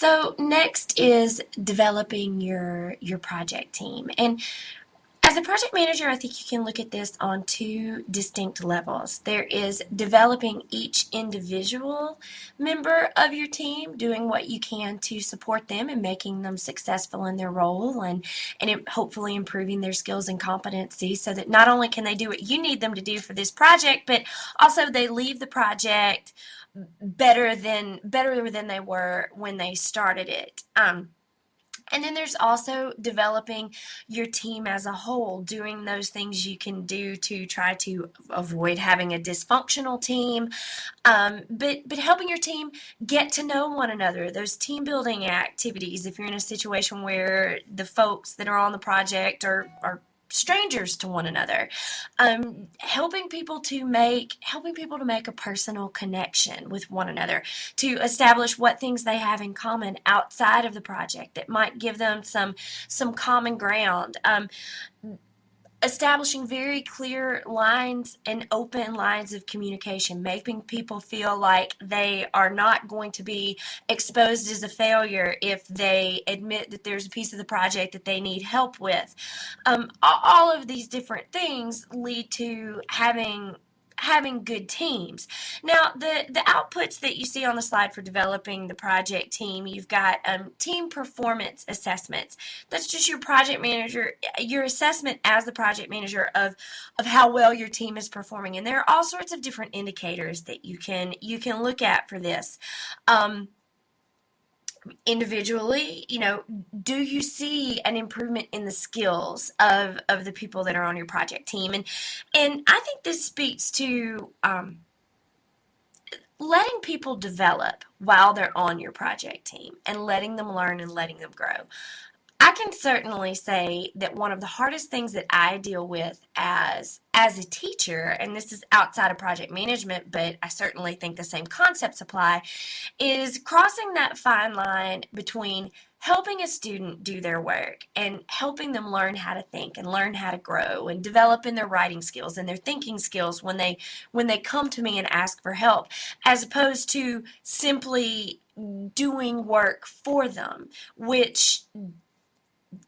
So next is developing your project team. And as a project manager, I think you can look at this on two distinct levels. There is developing each individual member of your team, doing what you can to support them and making them successful in their role and hopefully improving their skills and competencies so that not only can they do what you need them to do for this project, but also they leave the project better than they were when they started it. And then there's also developing your team as a whole, doing those things you can do to try to avoid having a dysfunctional team, but helping your team get to know one another. Those team building activities, if you're in a situation where the folks that are on the project are strangers to one another, helping people to make a personal connection with one another, to establish what things they have in common outside of the project that might give them some common ground. Establishing very clear lines and open lines of communication, making people feel like they are not going to be exposed as a failure if they admit that there's a piece of the project that they need help with. All of these different things lead to having good teams. Now, the outputs that you see on the slide for developing the project team, you've got team performance assessments. That's just your project manager, your assessment as the project manager of how well your team is performing. And there are all sorts of different indicators that you can look at for this. Individually, do you see an improvement in the skills of the people that are on your project team? And I think this speaks to letting people develop while they're on your project team and letting them learn and letting them grow. I can certainly say that one of the hardest things that I deal with as a teacher, and this is outside of project management, but I certainly think the same concepts apply, is crossing that fine line between helping a student do their work and helping them learn how to think and learn how to grow and develop in their writing skills and their thinking skills when they come to me and ask for help, as opposed to simply doing work for them, which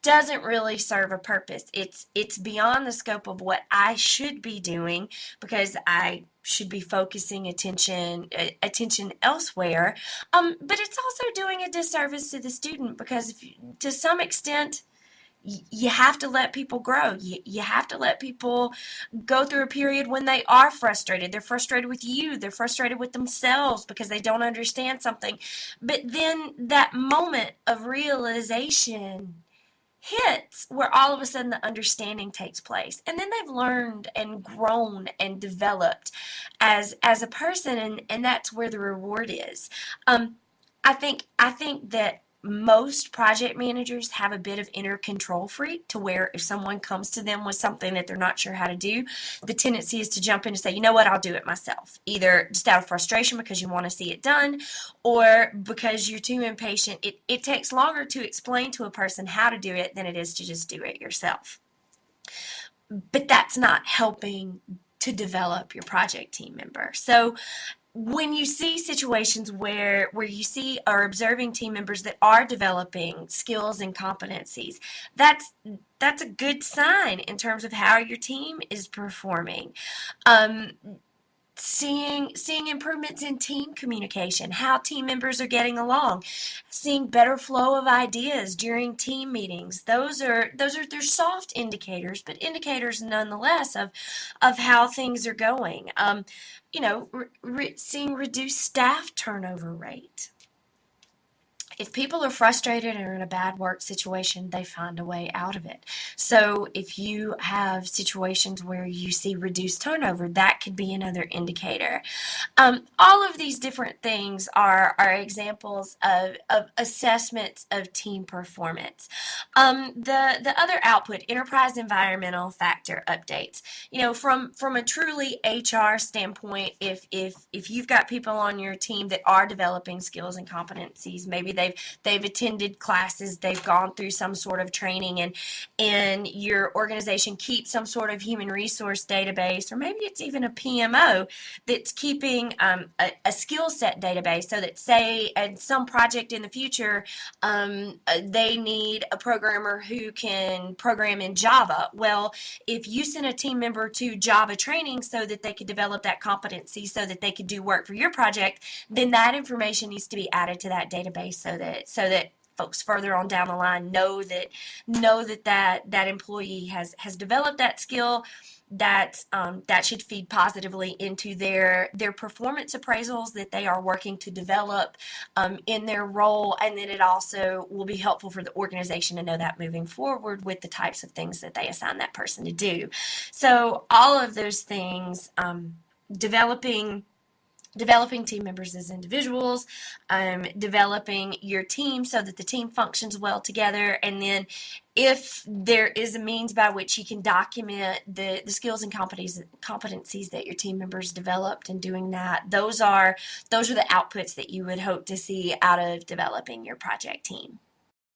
doesn't really serve a purpose. It's beyond the scope of what I should be doing, because I should be focusing attention elsewhere. But it's also doing a disservice to the student, because to some extent you have to let people grow. You have to let people go through a period when they are frustrated. They're frustrated with you. They're frustrated with themselves because they don't understand something. But then that moment of realization hits where all of a sudden the understanding takes place, and then they've learned and grown and developed as a person, and that's where the reward is. I think that most project managers have a bit of inner control freak, to where if someone comes to them with something that they're not sure how to do, the tendency is to jump in and say, you know what, I'll do it myself. Either just out of frustration because you want to see it done, or because you're too impatient. It takes longer to explain to a person how to do it than it is to just do it yourself. But that's not helping to develop your project team member. So when you see situations where you see or observing team members that are developing skills and competencies, that's a good sign in terms of how your team is performing. Seeing improvements in team communication, how team members are getting along, seeing better flow of ideas during team meetings. They're soft indicators, but indicators nonetheless of how things are going. Seeing reduced staff turnover rate. If people are frustrated and are in a bad work situation, they find a way out of it. So if you have situations where you see reduced turnover, that could be another indicator. All of these different things are examples of assessments of team performance. The other output, enterprise environmental factor updates. From a truly HR standpoint, if you've got people on your team that are developing skills and competencies, maybe they've they've attended classes, they've gone through some sort of training, and your organization keeps some sort of human resource database, or maybe it's even a PMO that's keeping a skill set database, so that, say, at some project in the future, they need a programmer who can program in Java. Well, if you send a team member to Java training so that they could develop that competency so that they could do work for your project, then that information needs to be added to that database so that folks further on down the line know that employee has developed that skill. That should feed positively into their performance appraisals that they are working to develop in their role, and then it also will be helpful for the organization to know that moving forward with the types of things that they assign that person to do. So all of those things, developing team members as individuals, developing your team so that the team functions well together, and then if there is a means by which you can document the skills and competencies that your team members developed in doing that, those are the outputs that you would hope to see out of developing your project team.